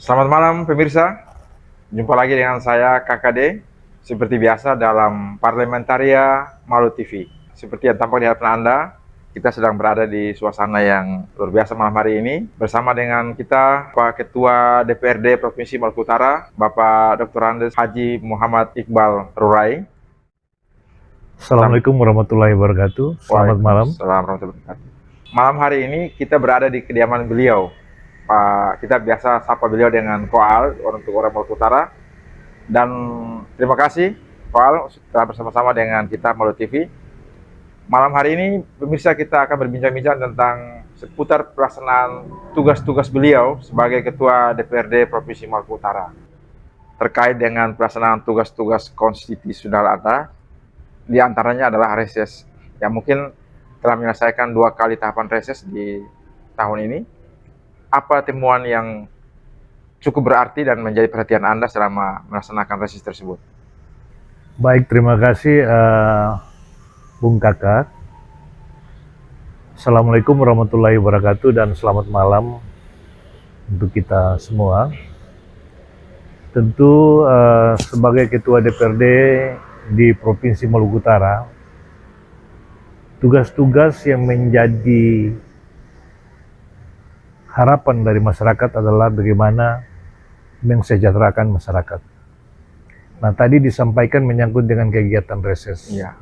Selamat malam pemirsa, jumpa lagi dengan saya KKD. Seperti biasa dalam Parlementaria Malu TV. Seperti yang tampak di hadapan Anda, kita sedang berada di suasana yang luar biasa malam hari ini. Bersama dengan kita Pak Ketua DPRD Provinsi Maluku Utara, Bapak Dr. Andes Haji Muhammad Iqbal Rurai. Assalamualaikum warahmatullahi wabarakatuh. Selamat malam. Assalamualaikum warahmatullahi wabarakatuh. Malam hari ini kita berada di kediaman beliau. Pak, kita biasa sapa beliau dengan Koal untuk orang Maluku Utara. Dan terima kasih Koal telah bersama-sama dengan kita Malu TV. Malam hari ini pemirsa kita akan berbincang-bincang tentang seputar pelaksanaan tugas-tugas beliau sebagai Ketua DPRD Provinsi Maluku Utara. Terkait dengan pelaksanaan tugas-tugas konstitusional ada, di antaranya adalah reses yang mungkin telah menyelesaikan 2 kali tahapan reses di tahun ini. Apa temuan yang cukup berarti dan menjadi perhatian Anda selama melaksanakan reses tersebut? Baik, terima kasih Bung Kakak. Assalamualaikum warahmatullahi wabarakatuh dan selamat malam untuk kita semua. Tentu sebagai Ketua DPRD di Provinsi Maluku Utara, tugas-tugas yang menjadi harapan dari masyarakat adalah bagaimana mensejahterakan masyarakat. Nah, tadi disampaikan menyangkut dengan kegiatan reses. Ya.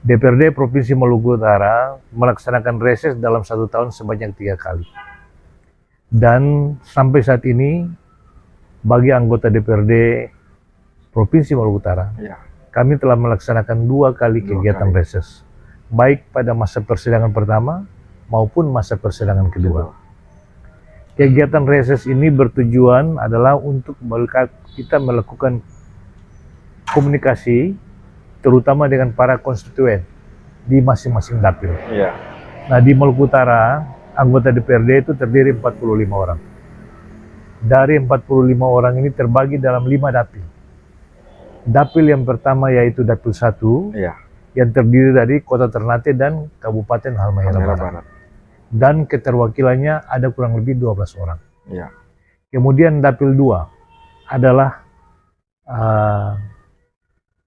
DPRD Provinsi Maluku Utara melaksanakan reses dalam 1 tahun sebanyak 3 kali. Dan sampai saat ini, bagi anggota DPRD Provinsi Maluku Utara, kami telah melaksanakan 2 kali kegiatan reses, baik pada masa persidangan pertama maupun masa persidangan kedua. Kegiatan reses ini bertujuan adalah untuk kita melakukan komunikasi, terutama dengan para konstituen di masing-masing dapil. Ya. Nah, di Maluku Utara, anggota DPRD itu terdiri 45 orang. Dari 45 orang ini terbagi dalam 5 dapil. Dapil yang pertama yaitu Dapil 1, yang terdiri dari Kota Ternate dan Kabupaten Halmahera Barat. Dan keterwakilannya ada kurang lebih 12 orang. Ya. Kemudian Dapil 2 adalah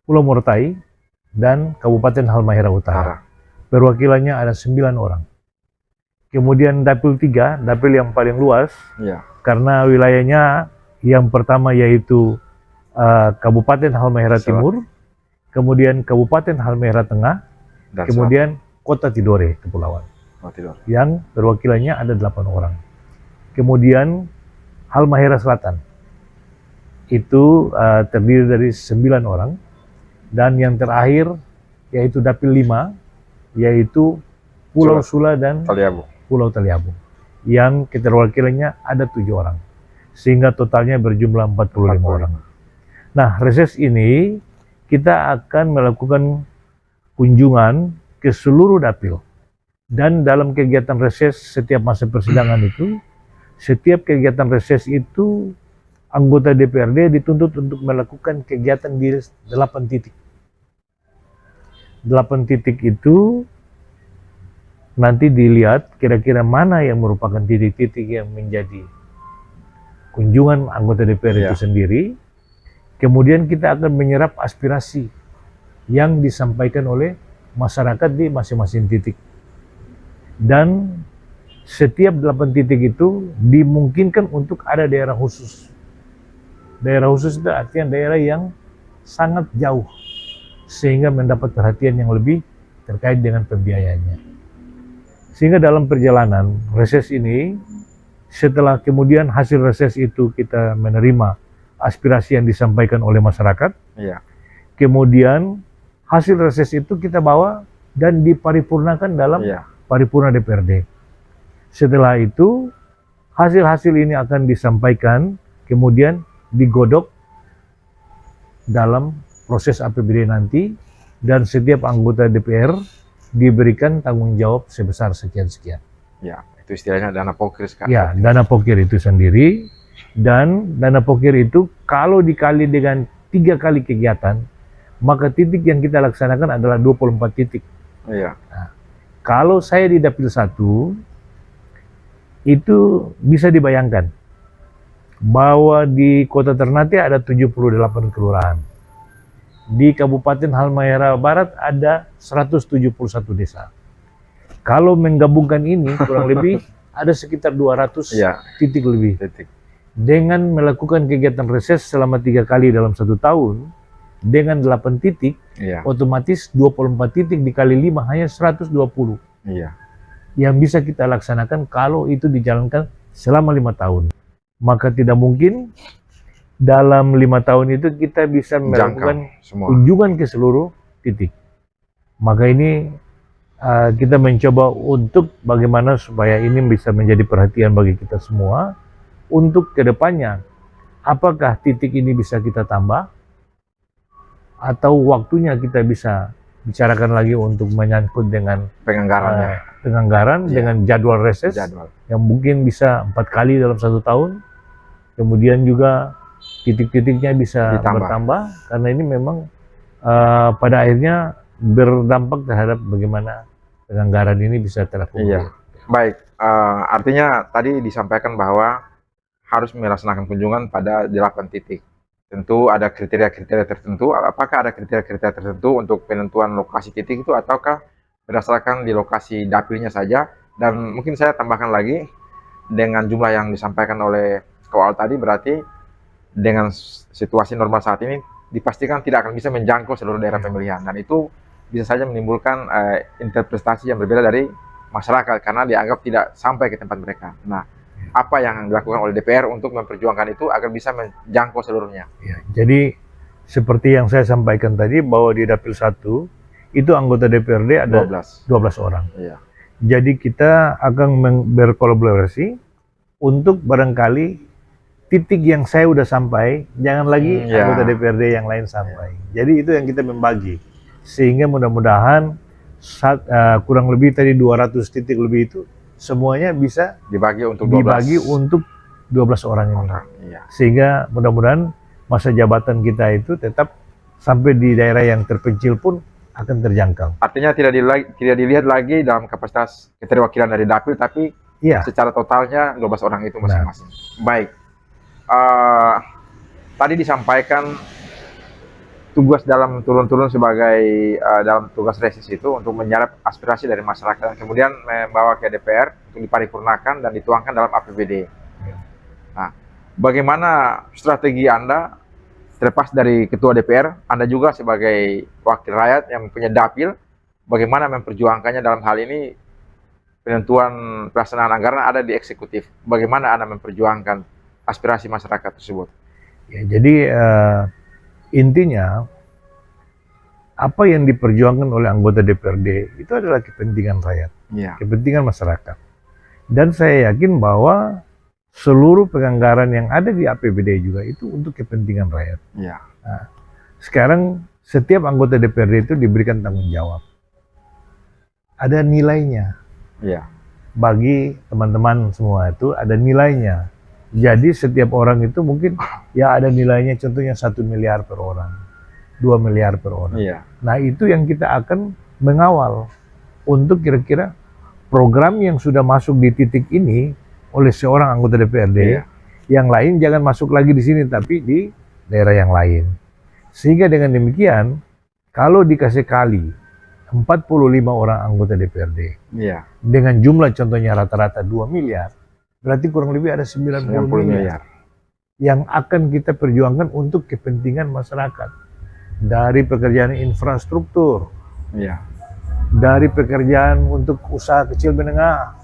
Pulau Morotai dan Kabupaten Halmahera Utara. Perwakilannya ada 9 orang. Kemudian Dapil 3, dapil yang paling luas, karena wilayahnya yang pertama yaitu Kabupaten Halmahera Timur, kemudian Kabupaten Halmahera Tengah, kemudian Kota Tidore, Kepulauan, yang perwakilannya ada 8 orang. Kemudian Halmahera Selatan, itu terdiri dari 9 orang. Dan yang terakhir yaitu Dapil 5, yaitu Pulau Sula dan Pulau Taliabu, yang keterwakilannya ada 7 orang. Sehingga totalnya berjumlah 45 orang. Nah, reses ini kita akan melakukan kunjungan ke seluruh dapil. Dan dalam kegiatan reses setiap masa persidangan itu, setiap kegiatan reses itu anggota DPRD dituntut untuk melakukan kegiatan di 8 titik. 8 titik itu nanti dilihat kira-kira mana yang merupakan titik-titik yang menjadi kunjungan anggota DPR itu sendiri. Kemudian kita akan menyerap aspirasi yang disampaikan oleh masyarakat di masing-masing titik. Dan setiap 8 titik itu dimungkinkan untuk ada daerah khusus. Daerah khusus itu artinya daerah yang sangat jauh, sehingga mendapat perhatian yang lebih terkait dengan pembiayaannya. Sehingga dalam perjalanan reses ini, setelah kemudian hasil reses itu kita menerima aspirasi yang disampaikan oleh masyarakat, kemudian hasil reses itu kita bawa dan diparipurnakan dalam paripurna DPRD. Setelah itu, hasil-hasil ini akan disampaikan, kemudian digodok dalam proses APBD nanti, dan setiap anggota DPR diberikan tanggung jawab sebesar sekian-sekian. Ya, itu istilahnya dana pokir sekarang. Ya, dana pokir itu sendiri. Dan dana pokir itu kalau dikali dengan 3 kali kegiatan, maka titik yang kita laksanakan adalah 24 titik. Nah, kalau saya di Dapil 1, itu bisa dibayangkan bahwa di Kota Ternate ada 78 kelurahan. Di Kabupaten Halmahera Barat ada 171 desa. Kalau menggabungkan ini kurang lebih ada sekitar 200 Iya. titik lebih. Titik. Dengan melakukan kegiatan reses selama 3 kali dalam 1 tahun, dengan 8 titik, Iya. otomatis 24 titik dikali 5 hanya 120 Iya. yang bisa kita laksanakan kalau itu dijalankan selama 5 tahun. Maka tidak mungkin dalam 5 tahun itu kita bisa melakukan Jangkau semua. kunjungan ke seluruh titik. Maka ini kita mencoba untuk bagaimana supaya ini bisa menjadi perhatian bagi kita semua untuk kedepannya. Apakah titik ini bisa kita tambah atau waktunya kita bisa bicarakan lagi untuk menyangkut dengan Penganggarannya. Iya. dengan jadwal reses Jadwal. yang mungkin bisa 4 kali dalam 1 tahun. Kemudian juga titik-titiknya bisa bertambah karena ini memang pada akhirnya berdampak terhadap bagaimana penganggaran ini bisa terlaksana. Iya. Baik, artinya tadi disampaikan bahwa harus melaksanakan kunjungan pada 8 titik. Tentu ada kriteria-kriteria tertentu. Apakah ada kriteria-kriteria tertentu untuk penentuan lokasi titik itu, ataukah berdasarkan di lokasi dapilnya saja? Dan mungkin saya tambahkan lagi, dengan jumlah yang disampaikan oleh Koal tadi, berarti dengan situasi normal saat ini dipastikan tidak akan bisa menjangkau seluruh daerah pemilihan, dan itu bisa saja menimbulkan interpretasi yang berbeda dari masyarakat karena dianggap tidak sampai ke tempat mereka. Nah, apa yang dilakukan oleh DPR untuk memperjuangkan itu agar bisa menjangkau seluruhnya? Ya, jadi seperti yang saya sampaikan tadi bahwa di Dapil 1 itu anggota DPRD ada 12 orang. Iya. Jadi kita akan berkolaborasi untuk barangkali titik yang saya udah sampai, jangan lagi anggota DPRD yang lain sampai. Jadi itu yang kita membagi. Sehingga mudah-mudahan kurang lebih tadi 200 titik lebih itu semuanya bisa dibagi untuk 12 orang ini. Iya. Sehingga mudah-mudahan masa jabatan kita itu tetap sampai di daerah yang terpencil pun akan terjangkau. Artinya tidak dilihat lagi dalam kapasitas keterwakilan dari dapil, tapi secara totalnya 12 orang itu masing-masing. Baik. Tadi disampaikan tugas dalam turun-turun sebagai dalam tugas reses itu untuk menyerap aspirasi dari masyarakat dan kemudian membawa ke DPR untuk diparipurnakan dan dituangkan dalam APBD. Nah, bagaimana strategi Anda terlepas dari Ketua DPR, Anda juga sebagai wakil rakyat yang mempunyai dapil, bagaimana memperjuangkannya dalam hal ini penentuan pelaksanaan anggaran ada di eksekutif? Bagaimana Anda memperjuangkan aspirasi masyarakat tersebut? Ya, jadi intinya apa yang diperjuangkan oleh anggota DPRD itu adalah kepentingan rakyat, kepentingan masyarakat. Dan saya yakin bahwa seluruh penganggaran yang ada di APBD juga itu untuk kepentingan rakyat. Nah, sekarang setiap anggota DPRD itu diberikan tanggung jawab. Ada nilainya. Bagi teman-teman semua itu ada nilainya. Jadi setiap orang itu mungkin ya ada nilainya, contohnya 1 miliar per orang, 2 miliar per orang. Nah, itu yang kita akan mengawal untuk kira-kira program yang sudah masuk di titik ini oleh seorang anggota DPRD, yang lain jangan masuk lagi di sini tapi di daerah yang lain. Sehingga dengan demikian, kalau dikasih kali 45 orang anggota DPRD, dengan jumlah contohnya rata-rata 2 miliar, berarti kurang lebih ada 90 miliar yang akan kita perjuangkan untuk kepentingan masyarakat. Dari pekerjaan infrastruktur, dari pekerjaan untuk usaha kecil menengah,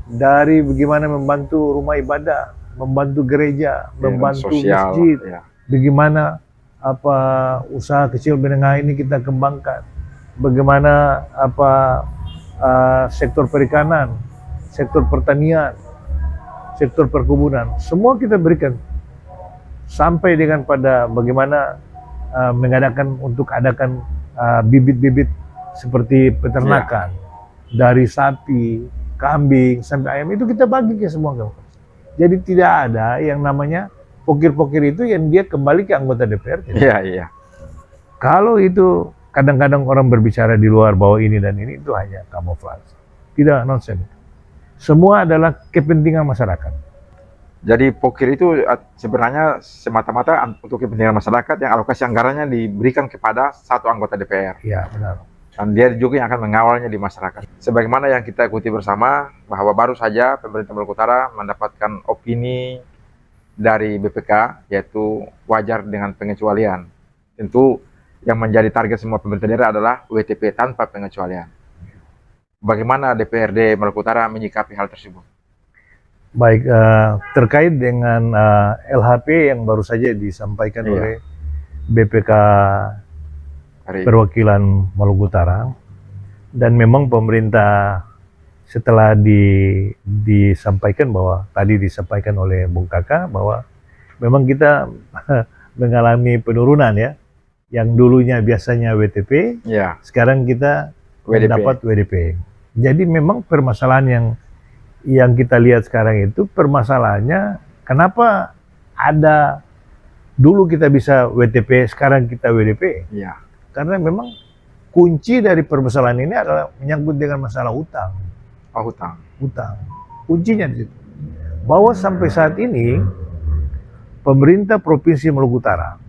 dari bagaimana membantu rumah ibadah, membantu gereja, membantu sosial, masjid, bagaimana usaha kecil menengah ini kita kembangkan, bagaimana sektor perikanan, sektor pertanian, sektor perkebunan, semua kita berikan, sampai dengan pada bagaimana adakan bibit-bibit seperti peternakan, dari sapi, kambing, sampai ayam, itu kita bagi ke semua. Jadi tidak ada yang namanya pokir-pokir itu yang dia kembali ke anggota DPR. Kalau itu kadang-kadang orang berbicara di luar bahwa ini dan ini, itu hanya kamuflase. Tidak, nonsense. Semua adalah kepentingan masyarakat. Jadi pokir itu sebenarnya semata-mata untuk kepentingan masyarakat yang alokasi anggarannya diberikan kepada satu anggota DPR. Ya, benar. Dan dia juga yang akan mengawalnya di masyarakat. Sebagaimana yang kita ikuti bersama, bahwa baru saja pemerintah Maluku Utara mendapatkan opini dari BPK, yaitu wajar dengan pengecualian. Tentu yang menjadi target semua pemerintah daerah adalah WTP tanpa pengecualian. Bagaimana DPRD Maluku Utara menyikapi hal tersebut? Baik, terkait dengan LHP yang baru saja disampaikan oleh BPK Perwakilan Maluku Utara, dan memang pemerintah setelah disampaikan bahwa tadi disampaikan oleh Bung Kakak bahwa memang kita mengalami penurunan ya, yang dulunya biasanya WTP, sekarang kita mendapat WDP. Jadi memang permasalahan yang kita lihat sekarang itu permasalahannya kenapa ada dulu kita bisa WTP, sekarang kita WDP. Karena memang kunci dari permasalahan ini adalah menyangkut dengan masalah utang. Utang. Kuncinya di situ. Bahwa sampai saat ini pemerintah Provinsi Maluku Utara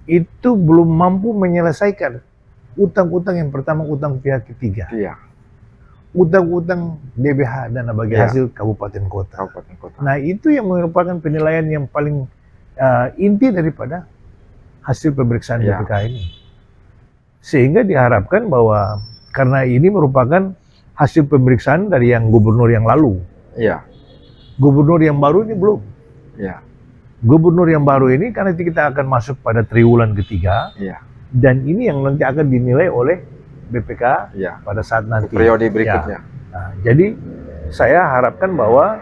itu belum mampu menyelesaikan utang-utang yang pertama, utang pihak ketiga. Utang-utang DBH, dana bagi hasil kabupaten kota. Nah, itu yang merupakan penilaian yang paling inti daripada hasil pemeriksaan BPK ini. Sehingga diharapkan bahwa karena ini merupakan hasil pemeriksaan dari yang gubernur yang lalu. Gubernur yang baru ini belum. Gubernur yang baru ini karena kita akan masuk pada triwulan ketiga. Dan ini yang nanti akan dinilai oleh BPK pada saat nanti periode berikutnya. Nah, jadi saya harapkan bahwa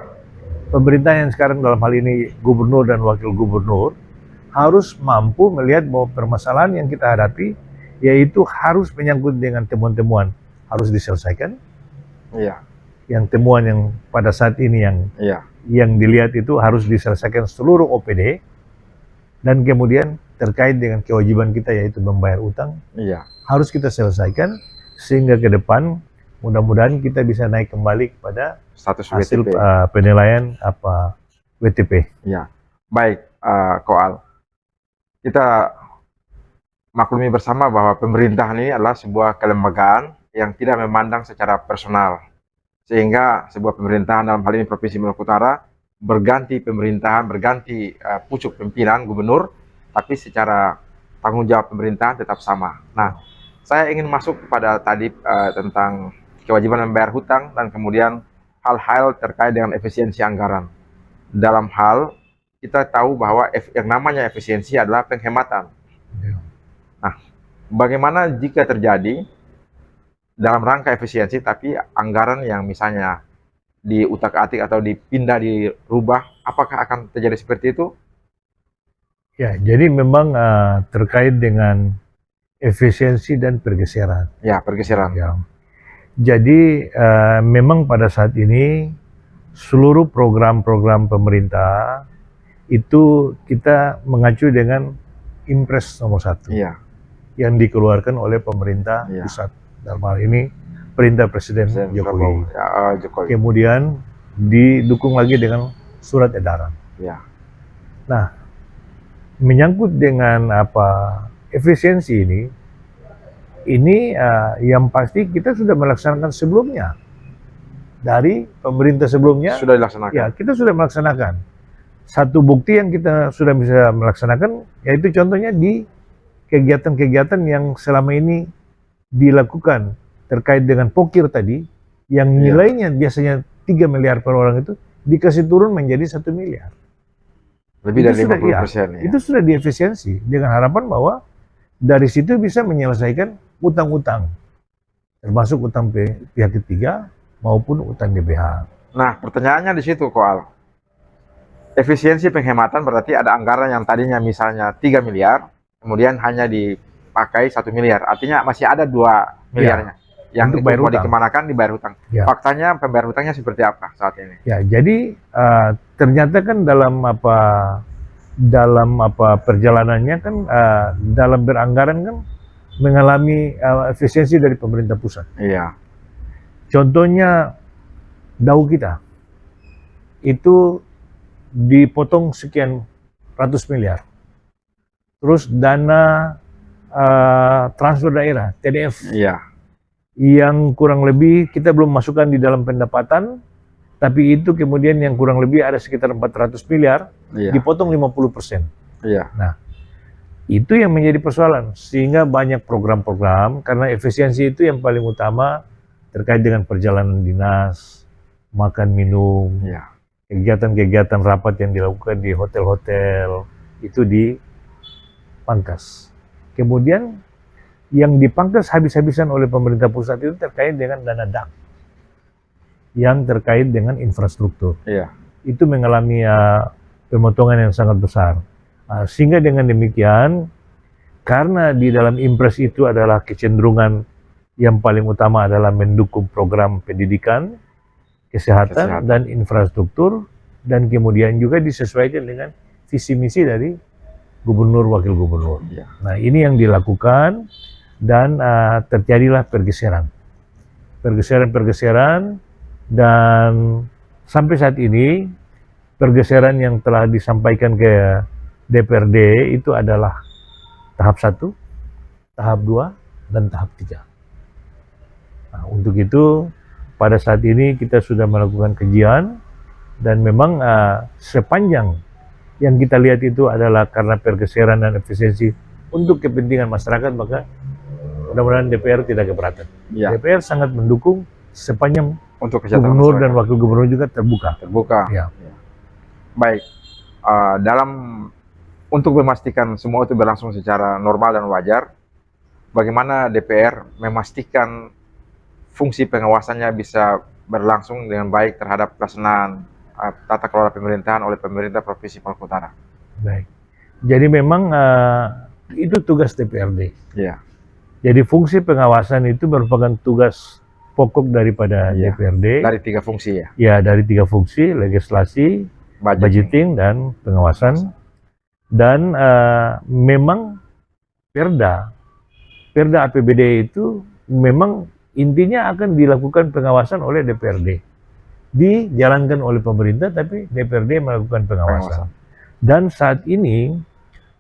pemerintah yang sekarang dalam hal ini gubernur dan wakil gubernur harus mampu melihat bahwa permasalahan yang kita hadapi yaitu harus menyangkut dengan temuan-temuan harus diselesaikan. Yang temuan yang pada saat ini yang dilihat itu harus diselesaikan seluruh OPD, dan kemudian terkait dengan kewajiban kita yaitu membayar utang harus kita selesaikan sehingga ke depan mudah-mudahan kita bisa naik kembali kepada status hasil WTP. Penilaian WTP. Baik, Koal. Kita maklumi bersama bahwa pemerintahan ini adalah sebuah kelembagaan yang tidak memandang secara personal. Sehingga sebuah pemerintahan dalam hal ini Provinsi Maluku Utara berganti pemerintahan, berganti pucuk pimpinan gubernur, tapi secara tanggung jawab pemerintahan tetap sama. Nah, saya ingin masuk kepada tadi tentang kewajiban membayar hutang dan kemudian hal-hal terkait dengan efisiensi anggaran. Dalam hal kita tahu bahwa yang namanya efisiensi adalah penghematan. Nah, bagaimana jika terjadi dalam rangka efisiensi tapi anggaran yang misalnya diutak-atik atau dipindah, dirubah, apakah akan terjadi seperti itu? Ya, jadi memang terkait dengan efisiensi dan pergeseran. Pergeseran. Jadi memang pada saat ini seluruh program-program pemerintah itu kita mengacu dengan Impres nomor 1 yang dikeluarkan oleh pemerintah pusat. Dalam hal ini perintah Presiden Jokowi. Kemudian didukung lagi dengan surat edaran. Nah, menyangkut dengan efisiensi ini yang pasti kita sudah melaksanakan sebelumnya. Dari pemerintah sebelumnya sudah dilaksanakan. Ya, kita sudah melaksanakan. Satu bukti yang kita sudah bisa melaksanakan yaitu contohnya di kegiatan-kegiatan yang selama ini dilakukan terkait dengan pokir tadi yang nilainya biasanya 3 miliar per orang itu dikasih turun menjadi 1 miliar. Lebih dari 50%. Itu sudah diefisiensi dengan harapan bahwa dari situ bisa menyelesaikan utang-utang, termasuk utang pihak ketiga maupun utang DBH. Nah, pertanyaannya di situ, Koal. Efisiensi penghematan berarti ada anggaran yang tadinya misalnya 3 miliar, kemudian hanya dipakai 1 miliar. Artinya masih ada 2 miliarnya. Yang itu mau dikemanakan dibayar hutang. Faktanya pembayar hutangnya seperti apa saat ini? Ya, jadi ternyata kan dalam perjalanannya kan dalam beranggaran kan mengalami efisiensi dari pemerintah pusat. Contohnya DAU kita itu dipotong sekian ratus miliar. Terus dana transfer daerah TDF Iya. yang kurang lebih kita belum masukkan di dalam pendapatan, tapi itu kemudian yang kurang lebih ada sekitar 400 miliar Iya. dipotong 50%. Iya. Nah, itu yang menjadi persoalan, sehingga banyak program-program, karena efisiensi itu yang paling utama terkait dengan perjalanan dinas, makan minum, Iya. kegiatan-kegiatan rapat yang dilakukan di hotel-hotel, itu dipangkas. Kemudian yang dipangkas habis-habisan oleh pemerintah pusat itu terkait dengan dana DAK yang terkait dengan infrastruktur. Iya. Itu mengalami pemotongan yang sangat besar. Sehingga dengan demikian, karena di dalam impres itu adalah kecenderungan yang paling utama adalah mendukung program pendidikan, kesehatan, dan infrastruktur, dan kemudian juga disesuaikan dengan visi misi dari gubernur, wakil gubernur. Iya. Nah, ini yang dilakukan, dan terjadilah pergeseran, dan sampai saat ini pergeseran yang telah disampaikan ke DPRD itu adalah tahap 1, tahap 2, dan tahap 3. Nah, untuk itu pada saat ini kita sudah melakukan kajian, dan memang sepanjang yang kita lihat itu adalah karena pergeseran dan efisiensi untuk kepentingan masyarakat, maka mudah-mudahan DPR tidak keberatan. Iya. DPR sangat mendukung sepanjang Untuk kesehatan gubernur masyarakat. dan wakil gubernur juga terbuka. Ya. Baik. Untuk memastikan semua itu berlangsung secara normal dan wajar, bagaimana DPR memastikan fungsi pengawasannya bisa berlangsung dengan baik terhadap pelaksanaan tata kelola pemerintahan oleh pemerintah Provinsi Maluku Utara? Baik. Jadi memang itu tugas DPRD. Iya. Jadi fungsi pengawasan itu merupakan tugas pokok daripada DPRD. Dari 3 fungsi ya? Ya, dari 3 fungsi, legislasi, budgeting, dan pengawasan. Dan memang Perda APBD itu memang intinya akan dilakukan pengawasan oleh DPRD. Dijalankan oleh pemerintah, tapi DPRD melakukan pengawasan. Dan saat ini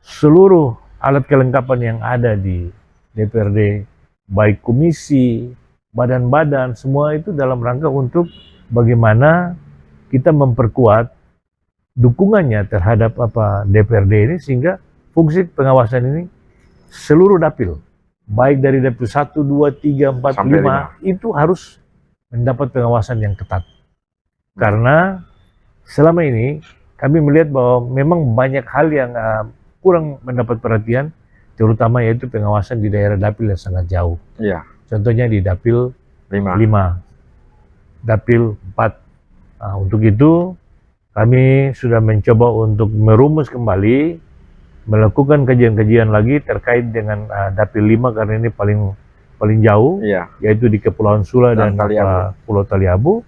seluruh alat kelengkapan yang ada di DPRD, baik komisi, badan-badan, semua itu dalam rangka untuk bagaimana kita memperkuat dukungannya terhadap DPRD ini, sehingga fungsi pengawasan ini seluruh dapil, baik dari dapil 1, 2, 3, 4, 5, itu harus mendapat pengawasan yang ketat. Karena selama ini kami melihat bahwa memang banyak hal yang kurang mendapat perhatian, terutama yaitu pengawasan di daerah dapil yang sangat jauh. Iya. Contohnya di dapil 5, dapil 4. Nah, untuk itu kami sudah mencoba untuk merumus kembali, melakukan kajian-kajian lagi terkait dengan dapil 5, karena ini paling jauh, yaitu di Kepulauan Sula dan Pulau Taliabu.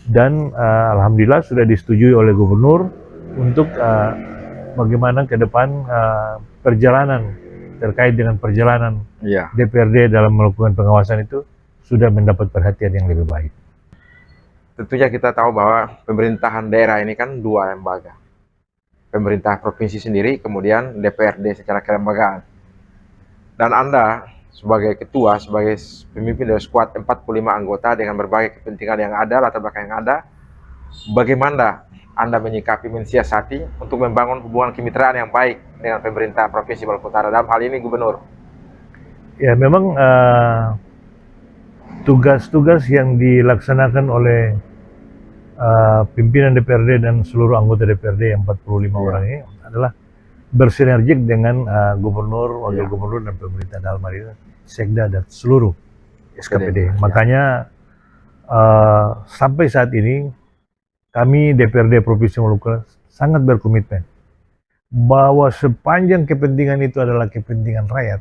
Dan alhamdulillah sudah disetujui oleh gubernur untuk bagaimana ke depan perjalanan terkait dengan perjalanan DPRD dalam melakukan pengawasan itu sudah mendapat perhatian yang lebih baik. Tentunya kita tahu bahwa pemerintahan daerah ini kan 2 lembaga. Pemerintah provinsi sendiri, kemudian DPRD secara kelembagaan. Dan Anda sebagai ketua, sebagai pemimpin dari skuad 45 anggota dengan berbagai kepentingan yang ada, latar belakang yang ada, bagaimana Anda menyikapi, mensiasati untuk membangun hubungan kemitraan yang baik dengan pemerintah Provinsi Maluku Utara, dalam hal ini gubernur? Ya, memang tugas-tugas yang dilaksanakan oleh pimpinan DPRD dan seluruh anggota DPRD yang 45 orang ini adalah bersinergik dengan gubernur, wakil gubernur, dan pemerintah dalam hal ini Sekda dan seluruh SKPD. Makanya sampai saat ini kami DPRD Provinsi Maluku sangat berkomitmen bahwa sepanjang kepentingan itu adalah kepentingan rakyat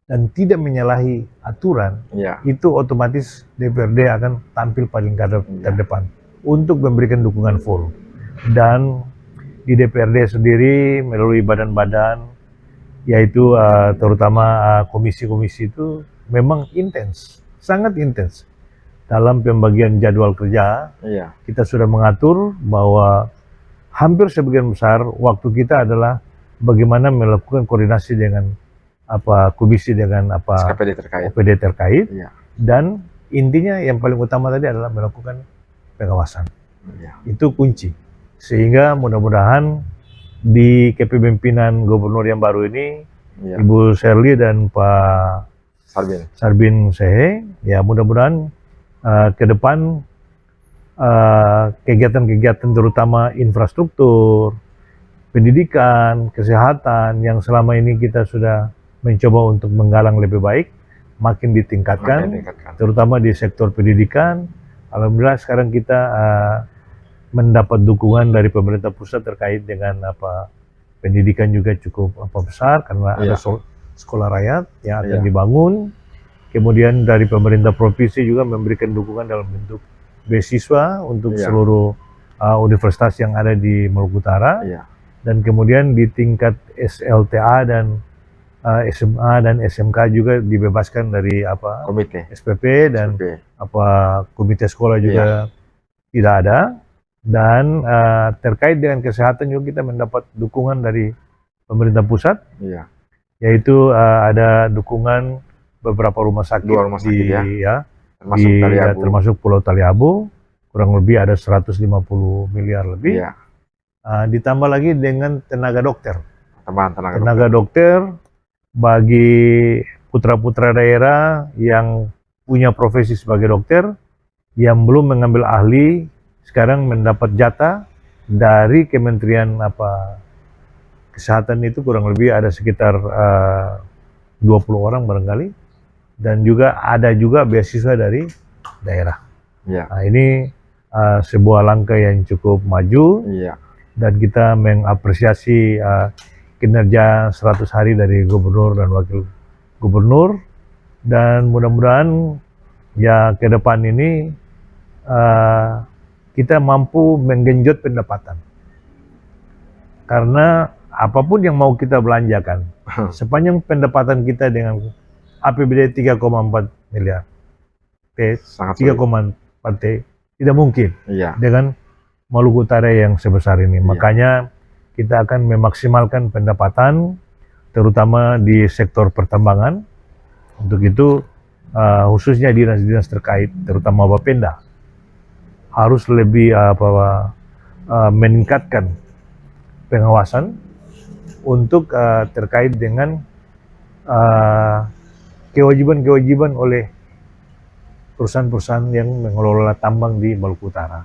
dan tidak menyalahi aturan, itu otomatis DPRD akan tampil paling terdepan untuk memberikan dukungan full. Dan di DPRD sendiri melalui badan-badan, yaitu terutama komisi-komisi itu memang intens, sangat intens dalam pembagian jadwal kerja. Kita sudah mengatur bahwa hampir sebagian besar waktu kita adalah bagaimana melakukan koordinasi dengan komisi dengan SKPD terkait. OPD terkait, Iya. dan intinya yang paling utama tadi adalah melakukan pengawasan. Iya. Itu kunci. Sehingga mudah-mudahan di kepemimpinan gubernur yang baru ini, Iya. Ibu Sherly dan Pak Sarbin Sehe, ya mudah-mudahan ke depan kegiatan-kegiatan terutama infrastruktur, pendidikan, kesehatan yang selama ini kita sudah mencoba untuk menggalang lebih baik, makin ditingkatkan, terutama di sektor pendidikan. Alhamdulillah sekarang kita mendapat dukungan dari pemerintah pusat terkait dengan pendidikan juga cukup besar karena ada sekolah rakyat yang akan dibangun. Kemudian dari pemerintah provinsi juga memberikan dukungan dalam bentuk beasiswa untuk seluruh universitas yang ada di Maluku Utara. Dan kemudian di tingkat SLTA dan SMA dan SMK juga dibebaskan dari komite SPP dan komite sekolah juga tidak ada. Dan terkait dengan kesehatan juga kita mendapat dukungan dari pemerintah pusat, yaitu ada dukungan beberapa rumah sakit, termasuk Pulau Taliabu, kurang lebih ada 150 miliar lebih. Ditambah lagi dengan tenaga dokter. Tenaga dokter bagi putra-putra daerah yang punya profesi sebagai dokter, yang belum mengambil ahli, sekarang mendapat jatah dari Kementerian Kesehatan itu kurang lebih ada sekitar 20 orang barangkali, dan juga ada juga beasiswa dari daerah. Nah, ini sebuah langkah yang cukup maju, dan kita mengapresiasi kinerja 100 hari dari gubernur dan wakil gubernur, dan mudah-mudahan ya ke depan ini kita mampu menggenjot pendapatan. Karena apapun yang mau kita belanjakan, sepanjang pendapatan kita dengan APBD 3,4 miliar, 3,4 T, tidak mungkin dengan Maluku Utara yang sebesar ini. Makanya kita akan memaksimalkan pendapatan, terutama di sektor pertambangan. Untuk itu, khususnya dinas-dinas terkait, terutama Bapenda, harus lebih meningkatkan pengawasan untuk terkait dengan kewajiban-kewajiban oleh perusahaan-perusahaan yang mengelola tambang di Maluku Utara.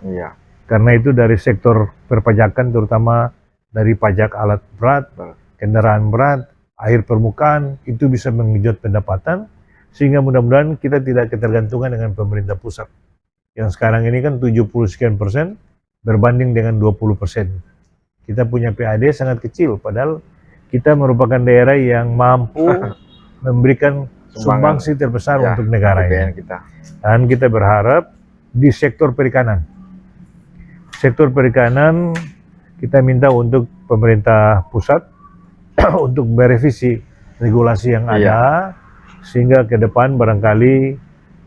Karena itu dari sektor perpajakan, terutama dari pajak alat berat, kendaraan berat, air permukaan, itu bisa mengejut pendapatan, sehingga mudah-mudahan kita tidak ketergantungan dengan pemerintah pusat. Yang sekarang ini kan 70% berbanding dengan 20%. Kita punya PAD sangat kecil, padahal kita merupakan daerah yang mampu memberikan sumbangsi terbesar untuk negara ini. Dan kita berharap di sektor perikanan. Sektor perikanan kita minta untuk pemerintah pusat untuk merevisi regulasi yang ada, sehingga ke depan barangkali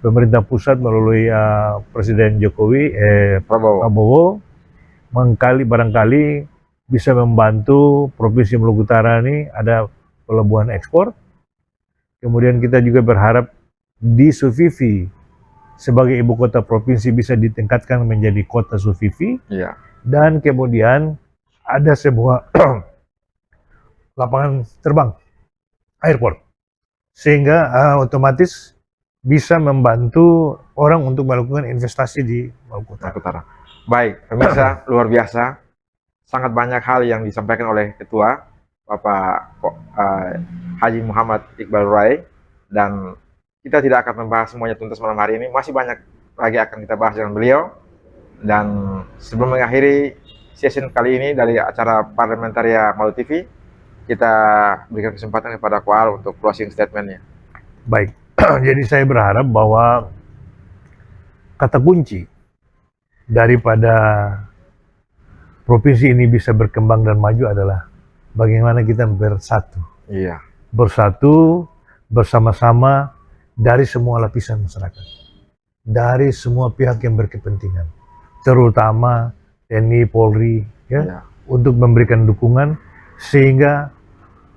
pemerintah pusat melalui Presiden Jokowi, Prabowo, barangkali bisa membantu Provinsi Maluku Utara ini ada pelabuhan ekspor. Kemudian kita juga berharap di Sufifi sebagai ibu kota provinsi bisa ditingkatkan menjadi kota Sufifi, dan kemudian ada sebuah lapangan terbang, airport, sehingga otomatis bisa membantu orang untuk melakukan investasi di Maluku Utara. Baik, pemirsa, luar biasa, sangat banyak hal yang disampaikan oleh Ketua Bapak Haji Muhammad Iqbal Rai, dan kita tidak akan membahas semuanya tuntas malam hari ini, masih banyak lagi akan kita bahas dengan beliau. Dan sebelum mengakhiri sesi kali ini dari acara Parlamentaria Malu TV, kita berikan kesempatan kepada Koal untuk closing statement-nya. Baik, jadi saya berharap bahwa kata kunci daripada provinsi ini bisa berkembang dan maju adalah bagaimana kita bersatu. Bersatu, bersama-sama dari semua lapisan masyarakat, dari semua pihak yang berkepentingan, terutama TNI, Polri, untuk memberikan dukungan sehingga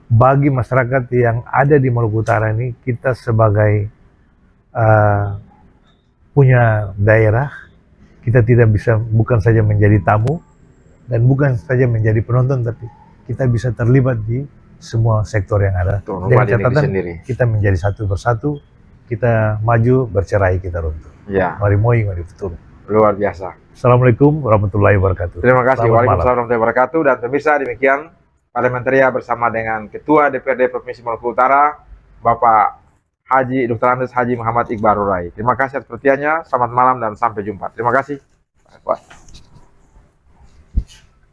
bagi masyarakat yang ada di Maluku Utara ini, kita sebagai punya daerah, kita tidak bisa bukan saja menjadi tamu dan bukan saja menjadi penonton, tapi kita bisa terlibat di semua sektor yang ada. Tuh, Dengan rumah di negeri catatan sendiri. kita menjadi satu bersatu, kita maju, bercerai kita runtuh. Ya, Mari moi, mari betul. luar biasa. Assalamualaikum warahmatullahi wabarakatuh. Terima kasih. Selamat Waalaikumsalam malam. warahmatullahi wabarakatuh. Dan pemirsa, demikian Parlementaria bersama dengan Ketua DPRD Provinsi Maluku Utara, Bapak Haji Dr. Andes Haji Muhammad Iqbal Rurai. Terima kasih atas perhatiannya. Selamat malam dan sampai jumpa. Terima kasih.